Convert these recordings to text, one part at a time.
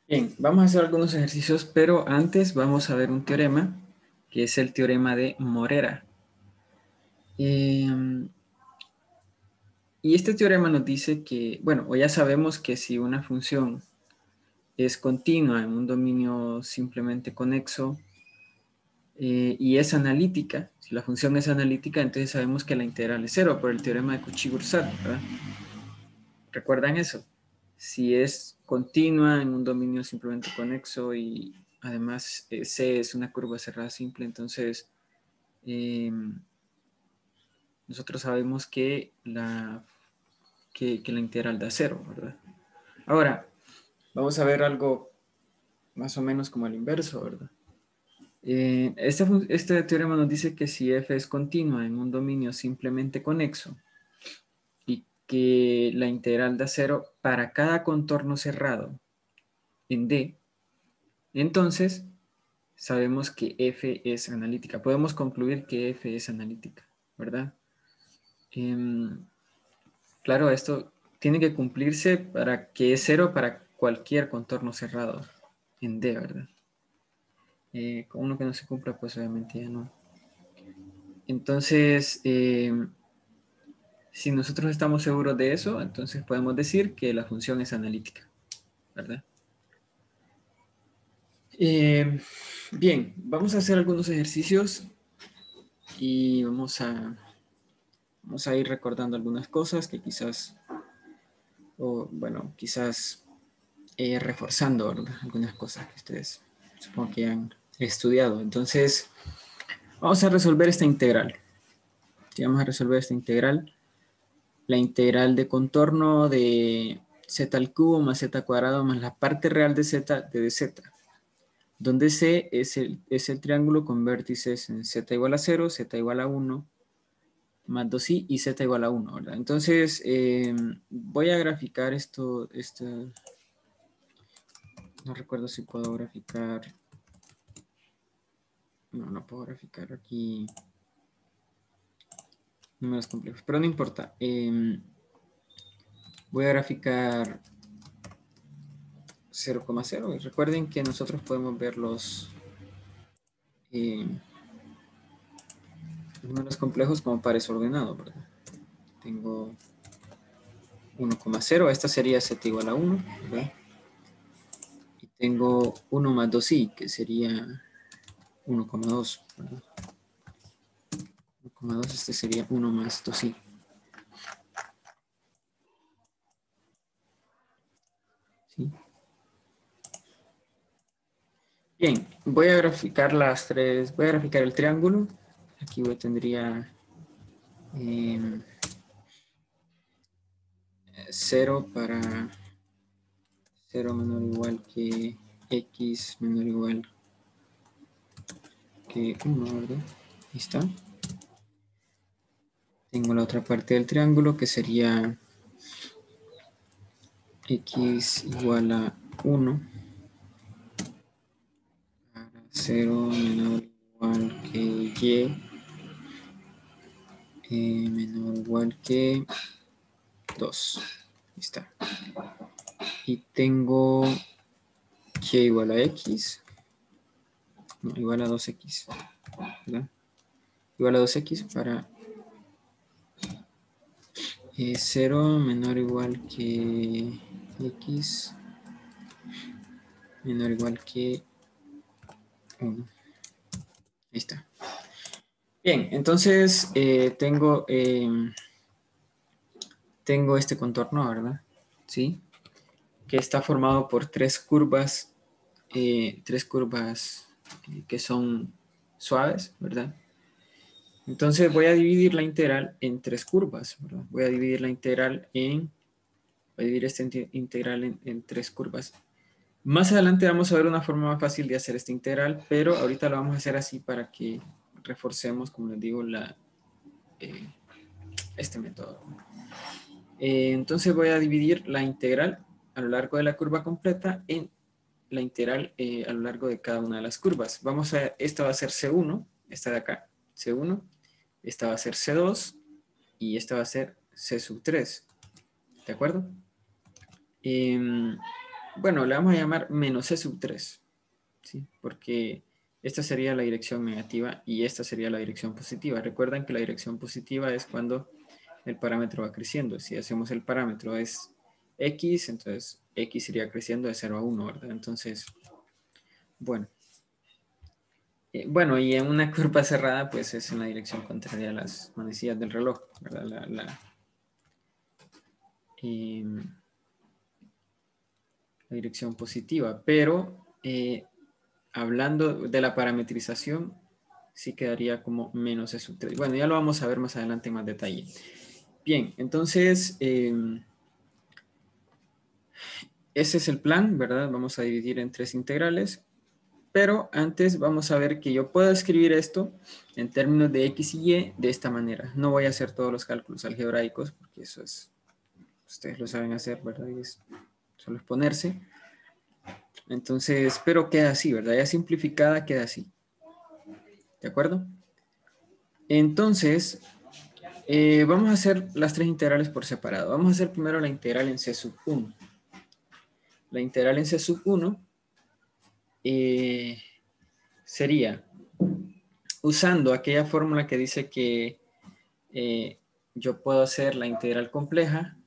Bien, vamos a hacer algunos ejercicios, pero antes vamos a ver un teorema, que es el teorema de Morera. Y este teorema nos dice que, bueno, o ya sabemos que si una función es continua en un dominio simplemente conexo y es analítica, si la función es analítica, entonces sabemos que la integral es cero por el teorema de Cauchy-Grosset, ¿verdad? ¿Recuerdan eso? Si es continua en un dominio simplemente conexo y además C es una curva cerrada simple, entonces nosotros sabemos que la integral da cero, ¿verdad? Ahora, vamos a ver algo más o menos como el inverso, ¿verdad? Este teorema nos dice que si f es continua en un dominio simplemente conexo y que la integral da cero para cada contorno cerrado en D, entonces sabemos que f es analítica. Podemos concluir que f es analítica, ¿verdad? Claro, esto tiene que cumplirse para que es cero para cualquier contorno cerrado en D, ¿verdad? Con uno que no se cumpla, pues obviamente ya no. Entonces, si nosotros estamos seguros de eso, entonces podemos decir que la función es analítica, ¿verdad? Bien, vamos a hacer algunos ejercicios y vamos a ir recordando algunas cosas que quizás, quizás reforzando, ¿verdad? Algunas cosas que ustedes supongo que han estudiado. Entonces, vamos a resolver esta integral. Sí, vamos a resolver esta integral. La integral de contorno de z al cubo más z cuadrado más la parte real de z de dz, donde c es el triángulo con vértices en z igual a 0, z igual a 1, más 2i y z igual a 1, ¿verdad? Entonces, voy a graficar esto, no recuerdo si puedo graficar, no puedo graficar aquí números complejos, pero no importa. Voy a graficar 0,0 y recuerden que nosotros podemos ver los números complejos como pares ordenados, ¿verdad? Tengo 1,0, esta sería z igual a 1, ¿verdad? Y tengo 1 más 2i, que sería 1,2, ¿verdad? 1,2, este sería 1 más 2i. ¿Sí? Bien, voy a graficar voy a graficar el triángulo. Aquí tendría 0 para 0 menor o igual que x menor o igual que 1, ¿verdad? Ahí está. Tengo la otra parte del triángulo que sería x igual a 1 para 0 menor o igual que y menor o igual que 2. Ahí está. Y tengo que igual a x, no, igual a 2x, ¿verdad? Igual a 2x para 0 menor o igual que x menor o igual que 1. Ahí está. Bien, entonces tengo este contorno, ¿verdad? ¿Sí? Que está formado por tres curvas que son suaves, ¿verdad? Entonces voy a dividir la integral en tres curvas, ¿verdad? Voy a dividir esta integral en tres curvas. Más adelante vamos a ver una forma más fácil de hacer esta integral, pero ahorita lo vamos a hacer así para que reforcemos, como les digo, este método. Entonces voy a dividir la integral a lo largo de la curva completa en la integral a lo largo de cada una de las curvas. Esta va a ser C1, esta de acá, C1, esta va a ser C2 y esta va a ser C sub 3. ¿De acuerdo? Bueno, le vamos a llamar menos C sub 3, ¿sí? Porque esta sería la dirección negativa y esta sería la dirección positiva. Recuerden que la dirección positiva es cuando el parámetro va creciendo. Si hacemos el parámetro es X, entonces X iría creciendo de 0 a 1, ¿verdad? Entonces, bueno. Bueno, y en una curva cerrada, pues es en la dirección contraria a las manecillas del reloj, ¿verdad? Eh, la dirección positiva. Pero hablando de la parametrización, sí quedaría como menos E sub 3. Bueno, ya lo vamos a ver más adelante en más detalle. Bien, entonces, ese es el plan, ¿verdad? Vamos a dividir en 3 integrales. Pero antes vamos a ver que yo puedo escribir esto en términos de X y Y de esta manera. No voy a hacer todos los cálculos algebraicos porque eso es, ustedes lo saben hacer, ¿verdad? Y es, solo es ponerse. Entonces, pero queda así, ¿verdad? Ya simplificada queda así. ¿De acuerdo? Entonces, vamos a hacer las 3 integrales por separado. Vamos a hacer primero la integral en C sub 1. La integral en C sub 1 sería usando aquella fórmula que dice que yo puedo hacer la integral compleja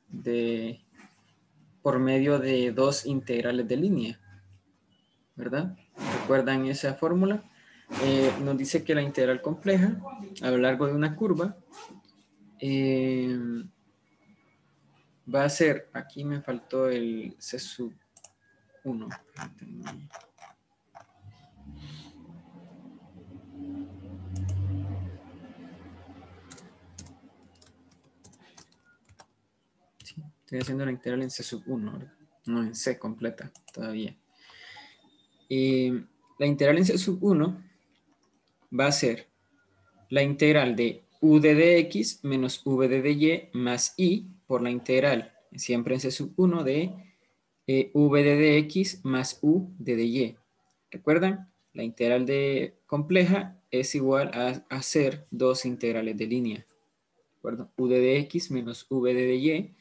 por medio de 2 integrales de línea, ¿verdad? ¿Recuerdan esa fórmula? Nos dice que la integral compleja a lo largo de una curva va a ser, aquí me faltó el C sub 1. Sí, estoy haciendo la integral en C sub 1, ¿verdad? No en C completa todavía. La integral en C sub 1 va a ser la integral de u de dx menos v de dy más i por la integral, siempre en C sub 1, de v de dx más u de dy. ¿Recuerdan? La integral de compleja es igual a hacer 2 integrales de línea. ¿De acuerdo? U de dx menos v de dy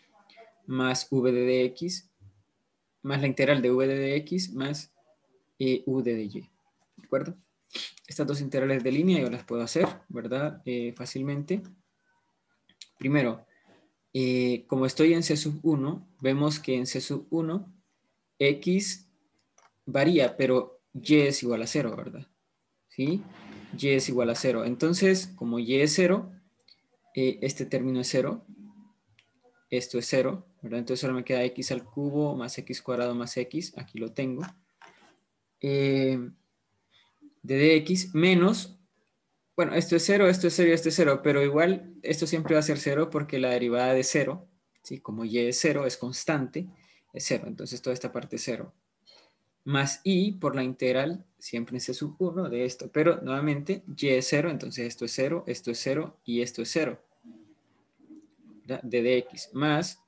más v de dx más la integral de v de dx más u de dy. ¿De acuerdo? Estas 2 integrales de línea yo las puedo hacer, ¿verdad? Fácilmente. Primero, como estoy en C sub 1, vemos que en C sub 1 x varía, pero y es igual a 0, ¿verdad? ¿Sí? Y es igual a 0. Entonces, como y es 0, este término es 0, esto es 0, ¿verdad? Entonces solo me queda x al cubo más x cuadrado más x, aquí lo tengo, de dx menos, bueno, esto es 0, esto es 0 y esto es 0, pero igual esto siempre va a ser 0 porque la derivada de 0, ¿sí? Como y es 0, es constante, es 0, entonces toda esta parte es 0. Más i por la integral, siempre en C sub 1 de esto, pero nuevamente y es 0, entonces esto es 0 y esto es 0, ¿verdad? De dx, más,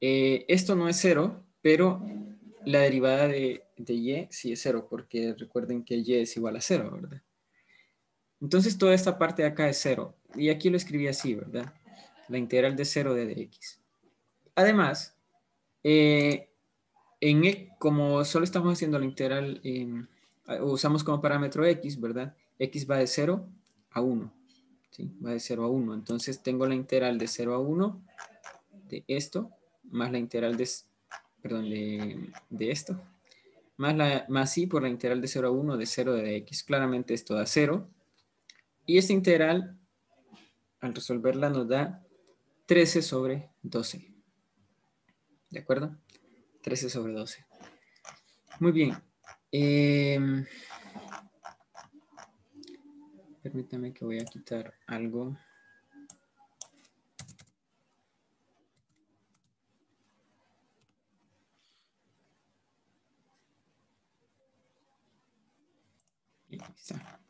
esto no es 0, pero la derivada de y sí es 0, porque recuerden que y es igual a 0, ¿verdad? Entonces toda esta parte de acá es 0, y aquí lo escribí así, ¿verdad? La integral de 0 de dx. Además, como solo estamos haciendo la integral, usamos como parámetro x, ¿verdad? X va de 0 a 1, ¿sí? Va de 0 a 1. Entonces tengo la integral de 0 a 1 de esto, más la integral perdón, de esto, más i por la integral de 0 a 1 de 0 de x. Claramente esto da 0. Y esta integral, al resolverla, nos da 13 sobre 12. ¿De acuerdo? 13 sobre 12. Muy bien. Permítame que voy a quitar algo. Ahí está.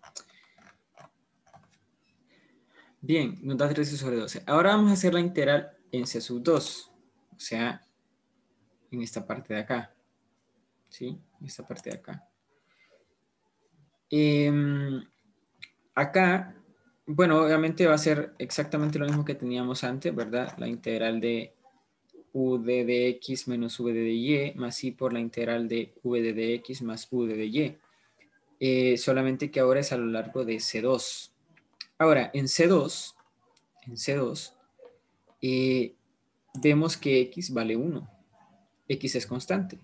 Bien, nos da 13 sobre 12. Ahora vamos a hacer la integral en C sub 2. O sea, en esta parte de acá. ¿Sí? En esta parte de acá. Acá, bueno, obviamente va a ser exactamente lo mismo que teníamos antes, ¿verdad? La integral de ud de x menos v de y más i por la integral de v de x más ud de y. Solamente que ahora es a lo largo de C2. Ahora, en C2, vemos que x vale 1. X es constante.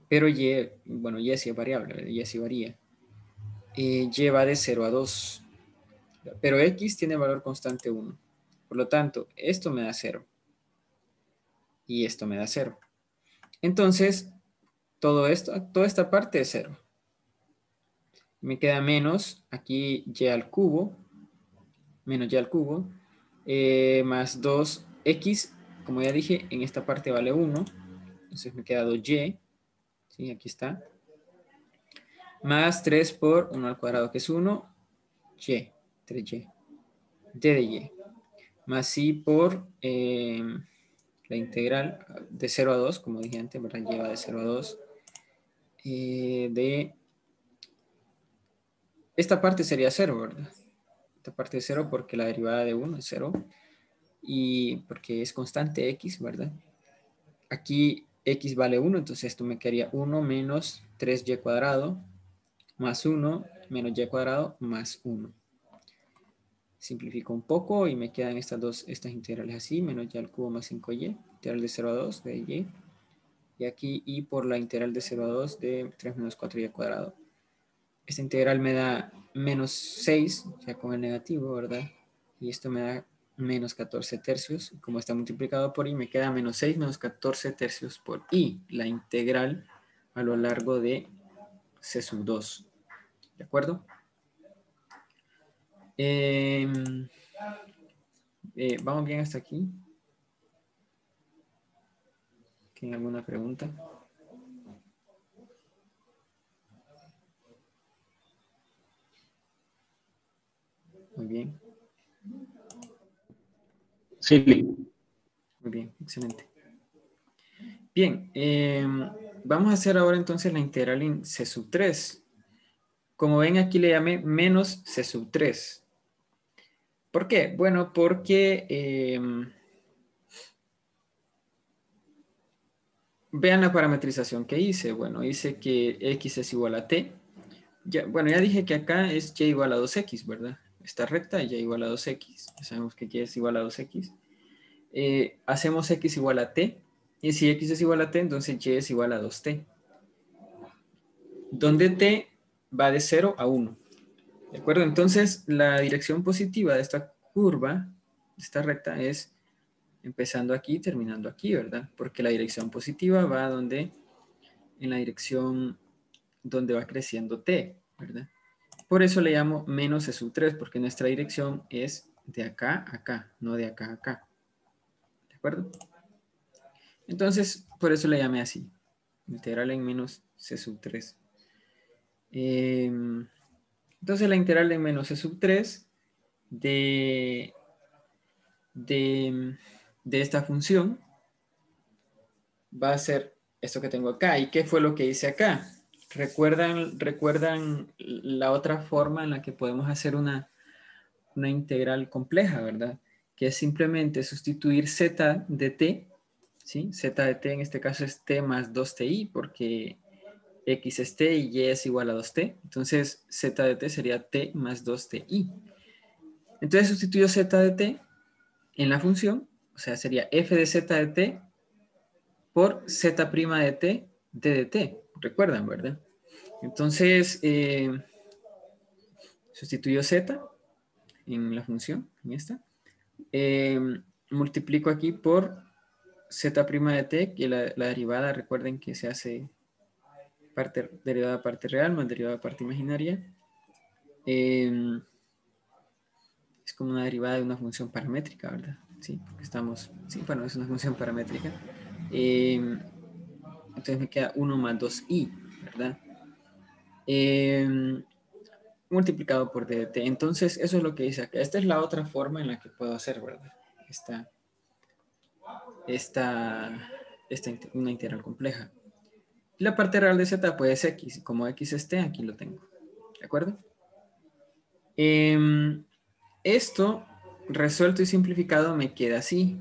Pero y, bueno, y sí es variable, y sí varía. Y va de 0 a 2. Pero x tiene valor constante 1. Por lo tanto, esto me da 0. Y esto me da 0. Entonces, toda esta parte es 0. Me queda menos, aquí y al cubo, menos y al cubo, más 2x, como ya dije, en esta parte vale 1. Entonces me queda 2y, ¿sí? Aquí está. Más 3 por 1 al cuadrado, que es 1, y, 3y, d de y. Más i por la integral de 0 a 2, como dije antes, ¿verdad? Lleva de 0 a 2. De esta parte sería 0, ¿verdad? Esta parte es 0 porque la derivada de 1 es 0. Y porque es constante x, ¿verdad? Aquí x vale 1, entonces esto me quedaría 1 menos 3y cuadrado más 1 menos y cuadrado más 1. Simplifico un poco y me quedan estas integrales así, menos y al cubo más 5y, integral de 0 a 2 de y. Y aquí y por la integral de 0 a 2 de 3 menos 4y cuadrado. Esta integral me da menos 6, ya con el negativo, ¿verdad? Y esto me da menos 14 tercios. Como está multiplicado por i, me queda menos 6 menos 14 tercios por i, la integral a lo largo de C sub 2. ¿De acuerdo? ¿Vamos bien hasta aquí? ¿Tienen alguna pregunta? Muy bien. Sí. Muy bien, excelente. Bien, vamos a hacer ahora entonces la integral en C sub 3. Como ven, aquí le llamé menos C sub 3. ¿Por qué? Bueno, porque vean la parametrización que hice. Bueno, hice que x es igual a t. Bueno, ya dije que acá es y igual a 2x, ¿verdad? Esta recta y igual a 2x. Ya sabemos que y es igual a 2x. Hacemos x igual a t. Y si x es igual a t, entonces y es igual a 2t. Donde t va de 0 a 1. ¿De acuerdo? Entonces, la dirección positiva de esta curva, de esta recta, es empezando aquí y terminando aquí, ¿verdad? Porque la dirección positiva va en la dirección donde va creciendo t, ¿verdad? Por eso le llamo menos C sub 3, porque nuestra dirección es de acá a acá, no de acá a acá. ¿De acuerdo? Entonces, por eso le llamé así. Integral en menos C sub 3. Entonces, la integral en menos C sub 3 de esta función va a ser esto que tengo acá. ¿Y qué fue lo que hice acá? ¿Recuerdan la otra forma en la que podemos hacer una integral compleja, ¿verdad? Que es simplemente sustituir z de t, ¿sí? Z de t en este caso es t más 2ti, porque x es t y y es igual a 2t. Entonces, z de t sería t más 2ti. Entonces, sustituyo z de t en la función, o sea, sería f de z de t por z' de t, d de t. Recuerdan, ¿verdad? Entonces, sustituyo z en la función, en esta. Multiplico aquí por z' de t, que la derivada, recuerden que se hace derivada parte real más derivada parte imaginaria. Es como una derivada de una función paramétrica, ¿verdad? Sí, sí, bueno, es una función paramétrica. Entonces me queda 1 más 2i, ¿verdad? Multiplicado por dt. Entonces, eso es lo que dice acá. Esta es la otra forma en la que puedo hacer, ¿verdad? Una integral compleja. Y la parte real de z, pues es x. Como x es t, aquí lo tengo. ¿De acuerdo? Esto, resuelto y simplificado, me queda así.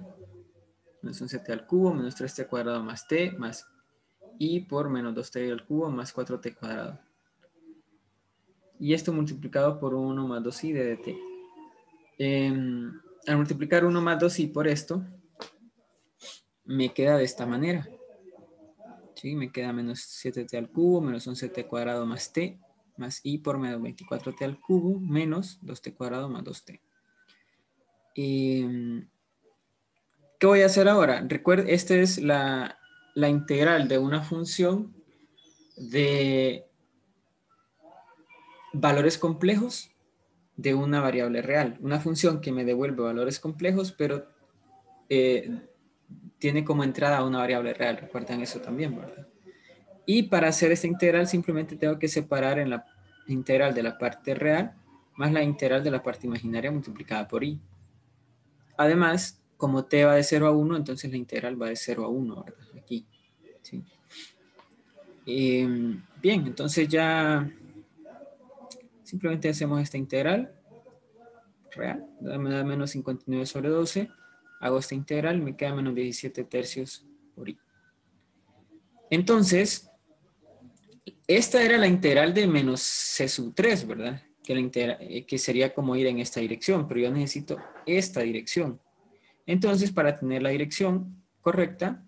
menos 11t al cubo, menos 3t cuadrado más t, más i por menos 2t al cubo más 4t cuadrado. Y esto multiplicado por 1 más 2i de dt. Al multiplicar 1 más 2i por esto, me queda de esta manera. ¿Sí? Me queda menos 7t al cubo, menos 11t cuadrado más t, más i por menos 24t al cubo, menos 2t cuadrado más 2t. ¿Qué voy a hacer ahora? Recuerden, esta es la integral de una función de valores complejos de una variable real. Una función que me devuelve valores complejos, pero tiene como entrada una variable real. Recuerden eso también, ¿verdad? Y para hacer esta integral simplemente tengo que separar en la integral de la parte real más la integral de la parte imaginaria multiplicada por i. Además, como t va de 0 a 1, entonces la integral va de 0 a 1, ¿verdad? Aquí. ¿Sí? Bien, entonces ya simplemente hacemos esta integral real. Me da menos 59 sobre 12. Hago esta integral y me queda menos 17 tercios por i. Entonces, esta era la integral de menos c sub 3, ¿verdad? Que sería como ir en esta dirección, pero yo necesito esta dirección. Entonces, para tener la dirección correcta,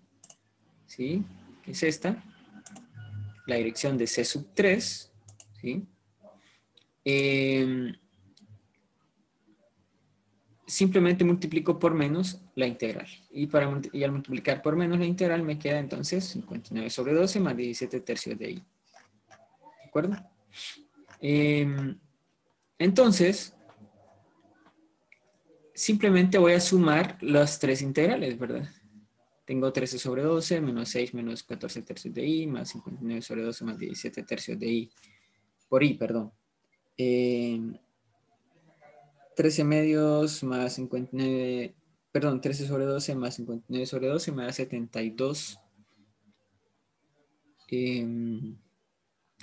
¿sí? Que es esta, la dirección de c sub 3, ¿sí? Simplemente multiplico por menos la integral. Y al multiplicar por menos la integral me queda entonces 59 sobre 12 más 17 tercios de i. ¿De acuerdo? Entonces, simplemente voy a sumar las tres integrales, ¿verdad? Tengo 13 sobre 12, menos 6 menos 14 tercios de i, más 59 sobre 12 más 17 tercios de i. Por i, perdón. 13 medios más 59, perdón, 13 sobre 12 más 59 sobre 12 me da 72.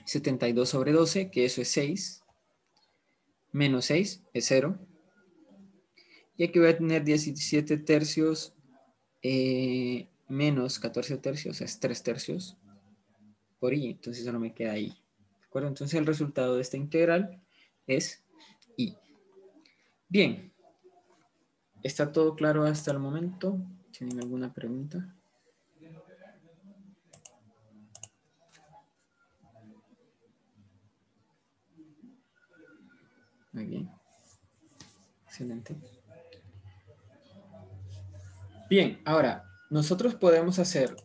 72 sobre 12, que eso es 6. Menos 6 es 0. Y aquí voy a tener 17 tercios menos 14 tercios, es 3 tercios por i. Entonces solo me queda i. ¿De acuerdo? Entonces el resultado de esta integral es i. Bien. ¿Está todo claro hasta el momento? ¿Tienen alguna pregunta? Muy bien. Excelente. Bien, ahora, nosotros podemos hacer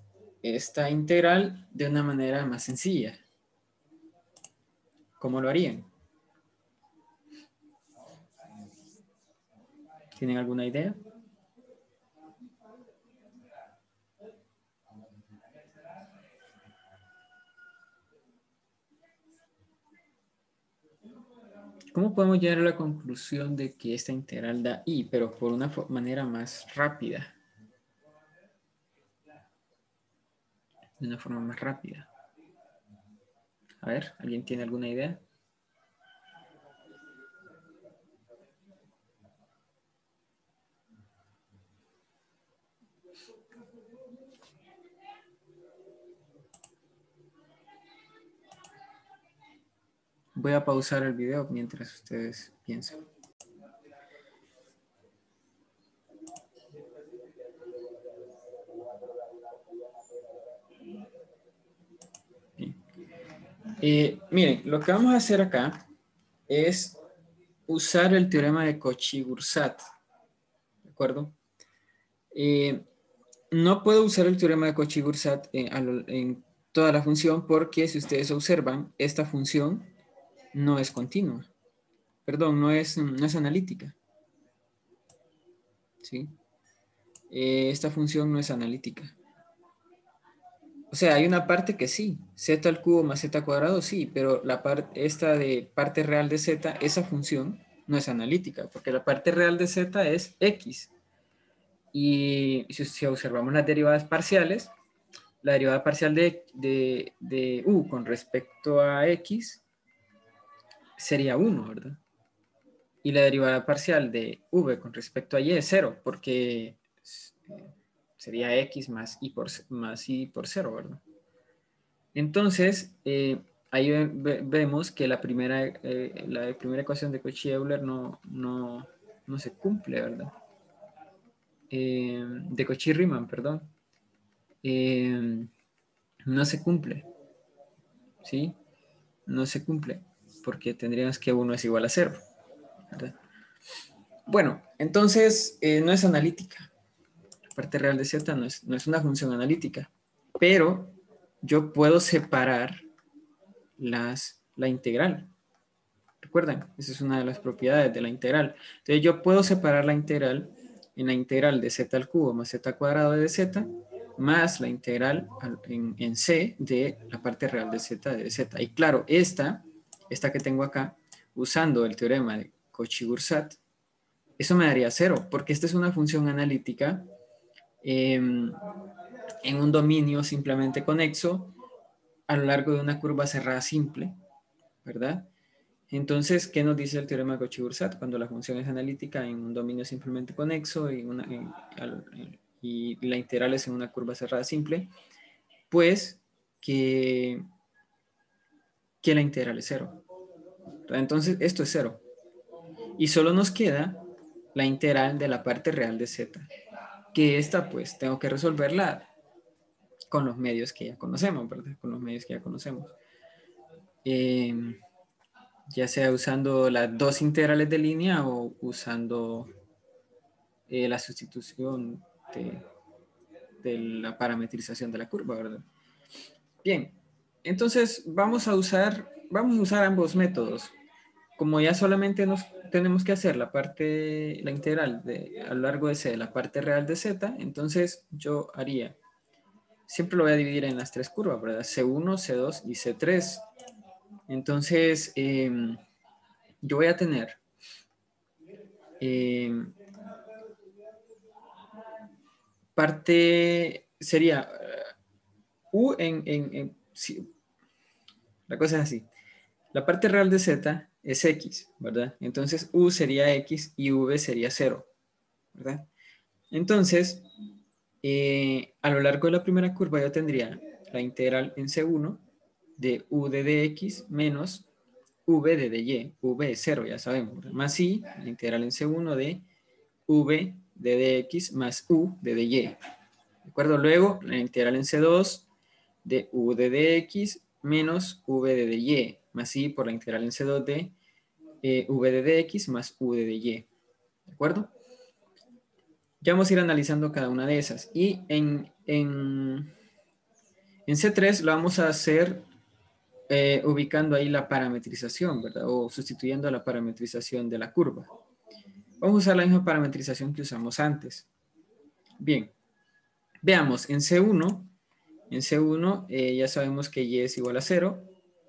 esta integral de una manera más sencilla. ¿Cómo lo harían? ¿Tienen alguna idea? ¿Cómo podemos llegar a la conclusión de que esta integral da i, pero por una manera más rápida? De una forma más rápida. A ver, ¿alguien tiene alguna idea? Voy a pausar el video mientras ustedes piensan. Miren, lo que vamos a hacer acá es usar el teorema de Cauchy-Grosset, ¿de acuerdo? No puedo usar el teorema de Cauchy-Grosset en toda la función porque si ustedes observan, esta función no es continua. Perdón, no es analítica. ¿Sí? Esta función no es analítica. O sea, hay una parte que sí, z al cubo más z cuadrado sí, pero esta de parte real de z, esa función no es analítica, porque la parte real de z es x. Y si observamos las derivadas parciales, la derivada parcial de u con respecto a x sería 1, ¿verdad? Y la derivada parcial de v con respecto a y es 0, porque sería x más y por 0, ¿verdad? Entonces, ahí vemos que la primera ecuación de Cauchy-Euler no se cumple, ¿verdad? De Cauchy-Riemann, perdón. No se cumple, ¿sí? No se cumple, porque tendríamos que 1 es igual a 0, ¿verdad? Bueno, entonces no es analítica. La parte real de z no es una función analítica, pero yo puedo separar la integral. ¿Recuerdan? Esa es una de las propiedades de la integral. Entonces yo puedo separar la integral en la integral de z al cubo más z cuadrado de z más la integral en c de la parte real de z de z. Y claro, esta que tengo acá, usando el teorema de Cauchy-Grosset, eso me daría 0, porque esta es una función analítica en un dominio simplemente conexo a lo largo de una curva cerrada simple, ¿verdad? Entonces, ¿qué nos dice el teorema de Cauchy-Grosset? Cuando la función es analítica en un dominio simplemente conexo y la integral es en una curva cerrada simple, pues que la integral es 0. Entonces, esto es 0. Y solo nos queda la integral de la parte real de z, que esta pues tengo que resolverla con los medios que ya conocemos, ¿verdad? Con los medios que ya conocemos. Ya sea usando las dos integrales de línea o usando la sustitución de la parametrización de la curva, ¿verdad? Bien, entonces vamos a usar ambos métodos. Como ya solamente tenemos que hacer la integral a lo largo de C de la parte real de Z, entonces yo haría, siempre lo voy a dividir en las tres curvas, ¿verdad? C1, C2 y C3. Entonces, yo voy a tener parte, sería U la cosa es así. La parte real de Z es X, ¿verdad? Entonces U sería X y V sería 0, ¿verdad? Entonces, a lo largo de la primera curva yo tendría la integral en C1 de U de dx menos V de dy. V es 0, ya sabemos, ¿verdad? Más I, la integral en C1 de V de dx más U de dy. ¿De acuerdo? Luego, la integral en C2 de U de dx menos V de dy, más I por la integral en C2 de V de dx más U de dy. ¿De acuerdo? Ya vamos a ir analizando cada una de esas. Y en C3 lo vamos a hacer ubicando ahí la parametrización, ¿verdad? O sustituyendo la parametrización de la curva. Vamos a usar la misma parametrización que usamos antes. Bien, veamos, en C1 ya sabemos que y es igual a 0,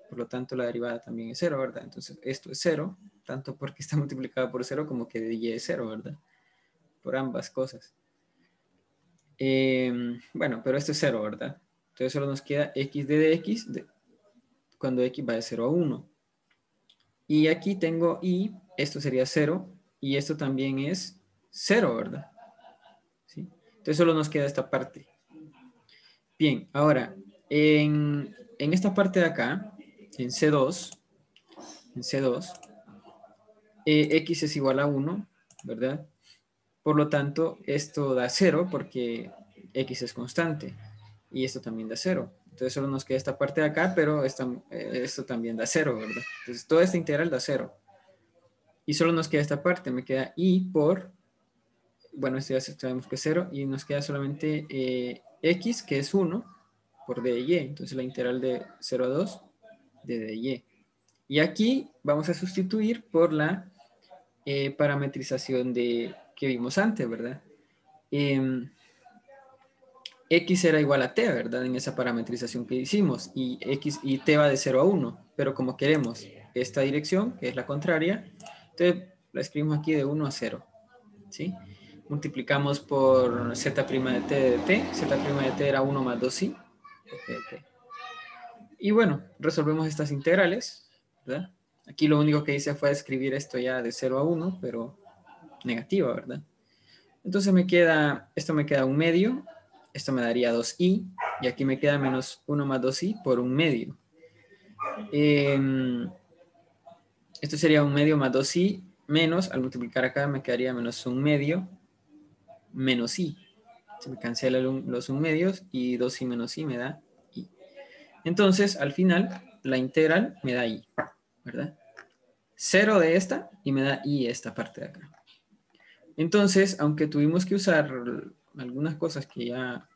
por lo tanto la derivada también es 0, ¿verdad? Entonces esto es 0, tanto porque está multiplicado por 0 como que de y es 0, ¿verdad? Por ambas cosas. Bueno, pero esto es 0, ¿verdad? Entonces solo nos queda x de dx cuando x va de 0 a 1. Y aquí tengo y, esto sería 0, y esto también es 0, ¿verdad? ¿Sí? Entonces solo nos queda esta parte. Bien, ahora, en esta parte de acá, en C2, x es igual a 1, ¿verdad? Por lo tanto, esto da 0 porque x es constante. Y esto también da 0. Entonces solo nos queda esta parte de acá, pero esto también da 0, ¿verdad? Entonces toda esta integral da 0. Y solo nos queda esta parte, me queda y por, bueno, esto ya sabemos que es 0, y nos queda solamente x, que es 1, por d de y. Entonces la integral de 0 a 2 de d de y. Y aquí vamos a sustituir por la parametrización que vimos antes, ¿verdad? X era igual a t, ¿verdad? En esa parametrización que hicimos, y t va de 0 a 1, pero como queremos esta dirección, que es la contraria, entonces la escribimos aquí de 1 a 0, ¿sí? Multiplicamos por z' de t, z' de t era 1 más 2i, y bueno, resolvemos estas integrales, ¿verdad? Aquí lo único que hice fue escribir esto ya de 0 a 1, pero negativa, ¿verdad? Entonces esto me queda un medio, Esto me daría 2i, y aquí me queda menos 1 más 2i por 1/2. Esto sería 1/2 más 2i, menos, al multiplicar acá me quedaría menos 1/2 menos i. Se me cancelan los 1/2 y 2i menos i me da i. Entonces, al final, la integral me da i, ¿verdad? 0 de esta y me da i esta parte de acá. Entonces, aunque tuvimos que usar algunas cosas que ya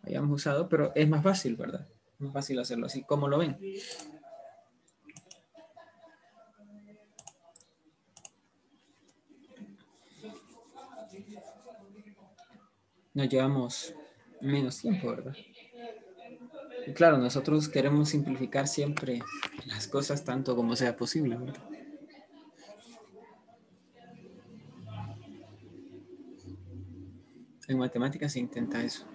habíamos usado, pero es más fácil, ¿verdad? Es más fácil hacerlo así. ¿Cómo lo ven? Nos llevamos menos tiempo, ¿verdad? Y claro, nosotros queremos simplificar siempre las cosas tanto como sea posible, ¿verdad? En matemáticas se intenta eso.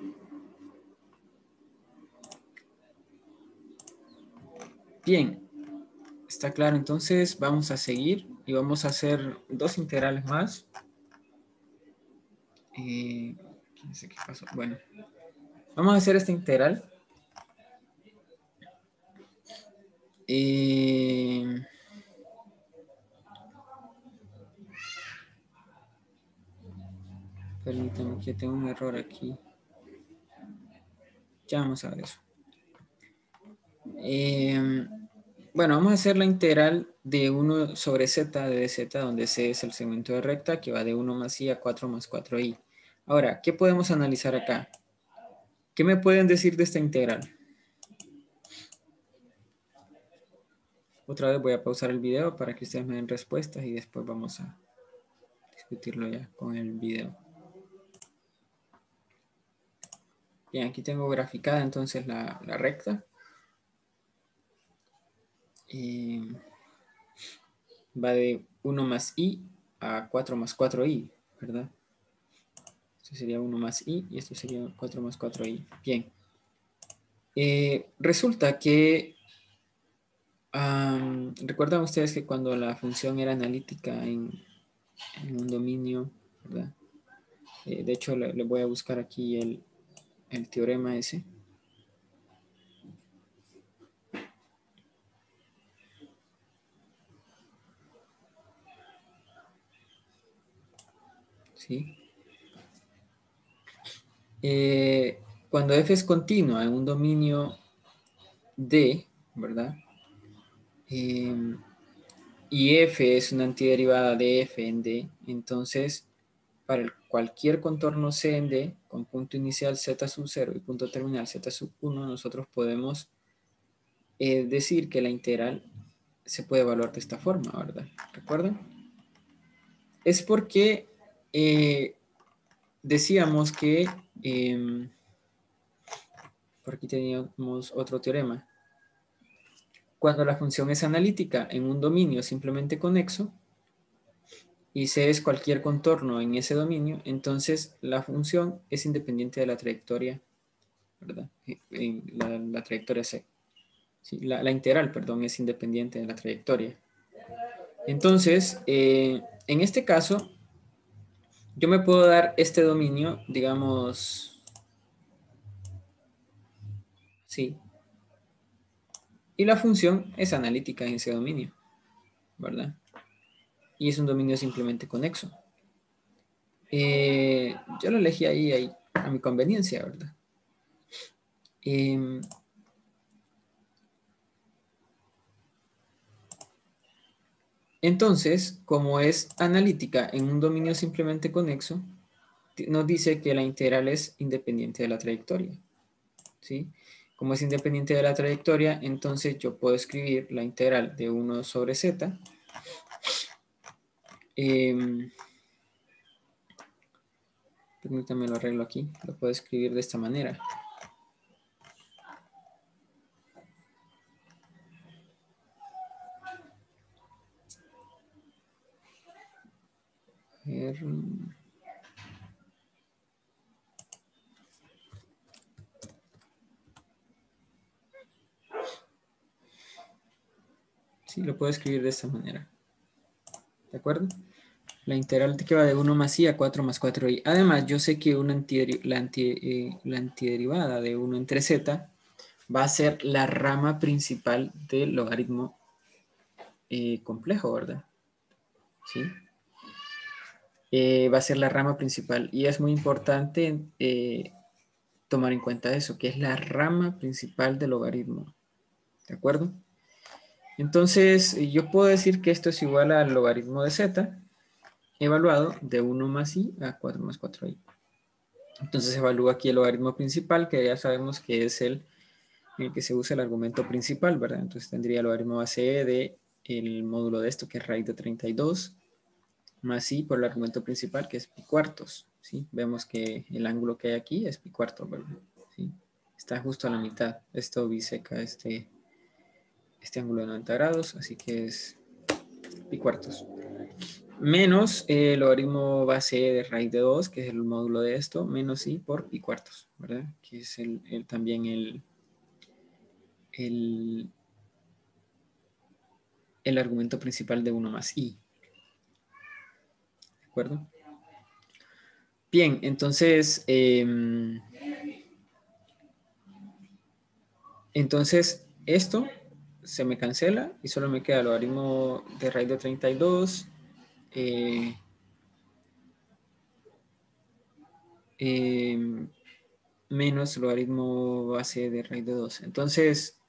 Bien, está claro. Entonces vamos a seguir y vamos a hacer 2 integrales más. No sé qué pasó. Bueno, vamos a hacer esta integral. Permítanme que tengo un error aquí. Ya vamos a ver eso. Bueno, vamos a hacer la integral de 1 sobre z de dz, donde c es el segmento de recta, que va de 1 más i a 4 más 4i. Ahora, ¿qué podemos analizar acá? ¿Qué me pueden decir de esta integral? Otra vez voy a pausar el video para que ustedes me den respuestas y después vamos a discutirlo ya con el video. Bien, aquí tengo graficada entonces la recta. Va de 1 más i a 4 más 4i, ¿verdad? Esto sería 1 más i y esto sería 4 más 4i. Bien. Resulta que, ¿recuerdan ustedes que cuando la función era analítica en un dominio, ¿verdad? De hecho, le voy a buscar aquí el teorema ese. ¿Sí? Cuando f es continua en un dominio D, ¿verdad? Y f es una antiderivada de f en D, entonces para cualquier contorno C en D con punto inicial z sub 0 y punto terminal z sub 1, nosotros podemos decir que la integral se puede evaluar de esta forma, ¿verdad? ¿Recuerdan? Es porque decíamos que, por aquí teníamos otro teorema, cuando la función es analítica en un dominio simplemente conexo, y C es cualquier contorno en ese dominio, entonces la función es independiente de la trayectoria, ¿verdad? En la trayectoria C. Sí, la integral, perdón, es independiente de la trayectoria. Entonces, en este caso, yo me puedo dar este dominio, digamos, sí, y la función es analítica en ese dominio, ¿verdad? Y es un dominio simplemente conexo. Yo lo elegí ahí a mi conveniencia, ¿verdad? Entonces, como es analítica en un dominio simplemente conexo, nos dice que la integral es independiente de la trayectoria, ¿sí? Como es independiente de la trayectoria, entonces yo puedo escribir la integral de 1 sobre z. Permítanme lo arreglo aquí. Lo puedo escribir de esta manera. Sí, lo puedo escribir de esta manera. ¿De acuerdo? La integral que va de 1 más i a 4 más 4i. Además, yo sé que la antiderivada de 1 entre z va a ser la rama principal del logaritmo complejo, ¿verdad? ¿Sí? Va a ser la rama principal. Y es muy importante tomar en cuenta eso, que es la rama principal del logaritmo. ¿De acuerdo? Entonces, yo puedo decir que esto es igual al logaritmo de z evaluado de 1 más i a 4 más 4i. Entonces se evalúa aquí el logaritmo principal, que ya sabemos que es el en el que se usa el argumento principal, ¿verdad? Entonces tendría el logaritmo base de el módulo de esto, que es raíz de 32, más i por el argumento principal, que es pi cuartos, ¿sí? Vemos que el ángulo que hay aquí es pi cuartos, ¿verdad? ¿Sí? Está justo a la mitad. Esto biseca este ángulo de 90 grados, así que es pi cuartos. Menos el logaritmo base de raíz de 2, que es el módulo de esto, menos i por pi cuartos, ¿verdad? Que es también el argumento principal de 1 más i. ¿De acuerdo? Bien, entonces, esto se me cancela y solo me queda el logaritmo de raíz de 32 menos el logaritmo base de raíz de 2. Entonces,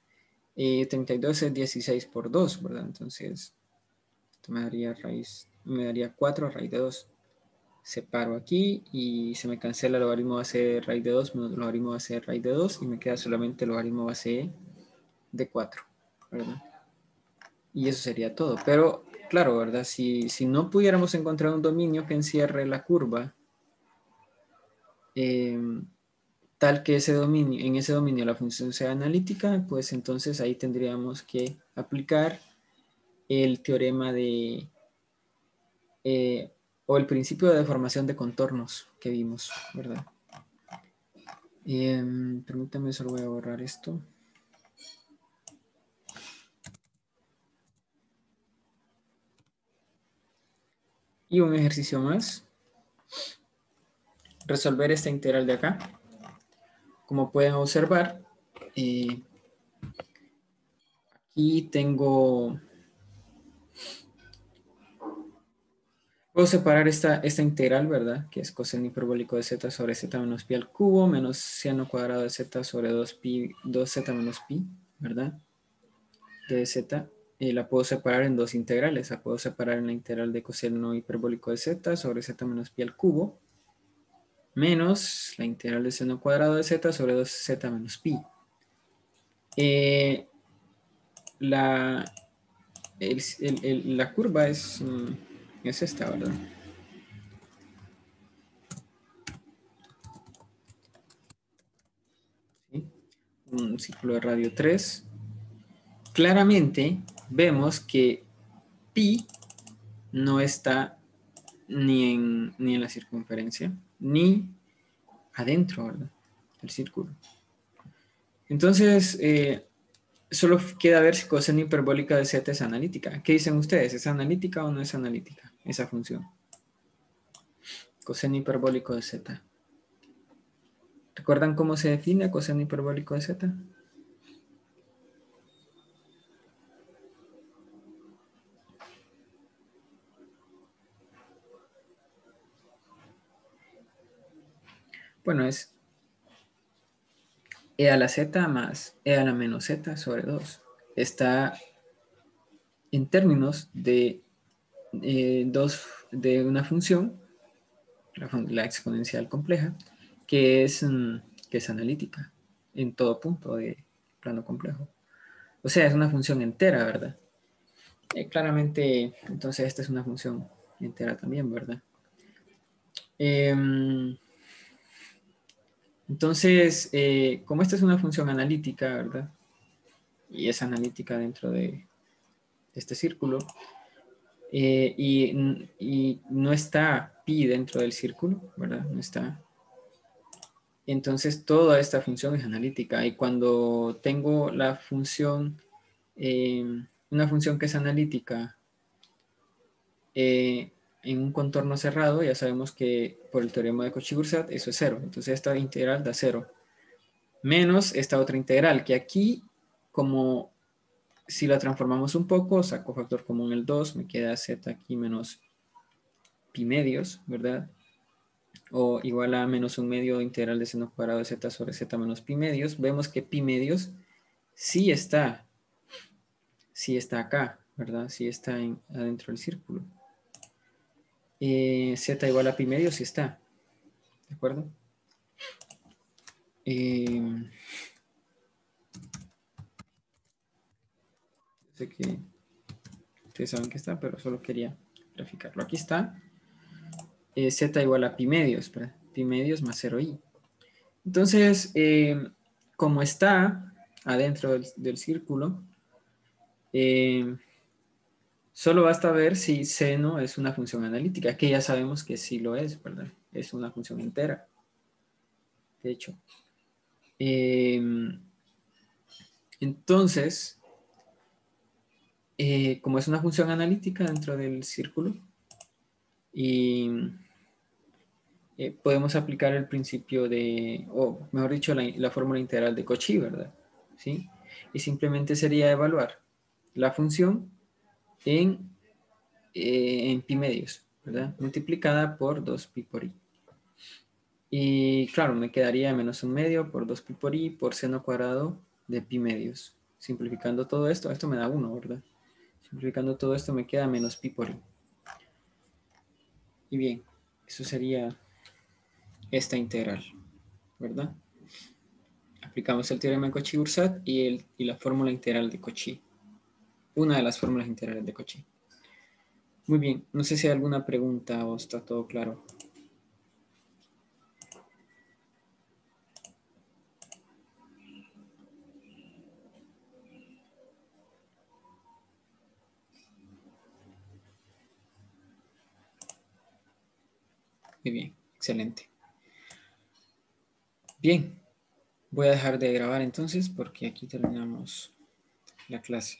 32 es 16 por 2, ¿verdad? Entonces, esto me daría 4 a raíz de 2. Separo aquí y se me cancela el logaritmo base de raíz de 2 menos el logaritmo base de raíz de 2 y me queda solamente el logaritmo base de 4, ¿verdad? Y eso sería todo. Pero, claro, ¿verdad? Si no pudiéramos encontrar un dominio que encierre la curva, tal que en ese dominio la función sea analítica, pues entonces ahí tendríamos que aplicar el teorema o el principio de deformación de contornos que vimos, ¿verdad? Permítame, solo voy a borrar esto. Y un ejercicio más. Resolver esta integral de acá. Como pueden observar, aquí puedo separar esta integral, ¿verdad? Que es coseno hiperbólico de z sobre z menos pi al cubo, menos seno cuadrado de z sobre 2z menos pi, ¿verdad? De z. La puedo separar en dos integrales. La puedo separar en la integral de coseno hiperbólico de z sobre z menos pi al cubo, menos la integral de seno cuadrado de z sobre 2z menos pi. La, la curva es esta, ¿verdad? ¿Sí? Un círculo de radio 3. Claramente vemos que pi no está ni en la circunferencia, ni adentro, ¿verdad? El círculo. Entonces, solo queda ver si coseno hiperbólica de z es analítica. ¿Qué dicen ustedes? ¿Es analítica o no es analítica esa función? Coseno hiperbólico de z. ¿Recuerdan cómo se define coseno hiperbólico de z? Bueno, es e a la z más e a la menos z sobre 2. Está en términos de, de una función, la exponencial compleja, que es analítica en todo punto de plano complejo. O sea, es una función entera, ¿verdad? Claramente, entonces esta es una función entera también, ¿verdad? Entonces, como esta es una función analítica, ¿verdad? Y es analítica dentro de este círculo, y no está pi dentro del círculo, ¿verdad? No está. Entonces, toda esta función es analítica. Y cuando tengo la función, una función que es analítica, en un contorno cerrado, ya sabemos que por el teorema de Cauchy-Grosset eso es cero. Entonces esta integral da cero. Menos esta otra integral, que aquí, como si la transformamos un poco, saco factor común el 2, me queda z aquí menos pi medios, ¿verdad? O igual a menos un medio integral de seno cuadrado de z sobre z menos pi medios. Vemos que pi medios sí está acá, ¿verdad? Sí está adentro del círculo. Z igual a pi medios sí está, ¿de acuerdo? Sé que ustedes saben que está, pero solo quería graficarlo. Aquí está. Z igual a pi medios, ¿verdad? Pi medios más 0i. Entonces, como está adentro del círculo, solo basta ver si seno es una función analítica, que ya sabemos que sí lo es, ¿verdad? Es una función entera, de hecho. Entonces, como es una función analítica dentro del círculo, y podemos aplicar el principio de, o mejor dicho, la fórmula integral de Cauchy, ¿verdad? ¿Sí? Y simplemente sería evaluar la función en pi medios, ¿verdad? Multiplicada por 2 pi por i. Y claro, me quedaría menos un medio por 2 pi por i por seno cuadrado de pi medios. Simplificando todo esto, esto me da 1, ¿verdad? Simplificando todo esto me queda menos pi por i. Y bien, eso sería esta integral, ¿verdad? Aplicamos el teorema de Cauchy-Grosset y la fórmula integral de Cauchy. Una de las fórmulas integrales de Cauchy. Muy bien, no sé si hay alguna pregunta o está todo claro. Muy bien, excelente. Bien, voy a dejar de grabar entonces porque aquí terminamos la clase.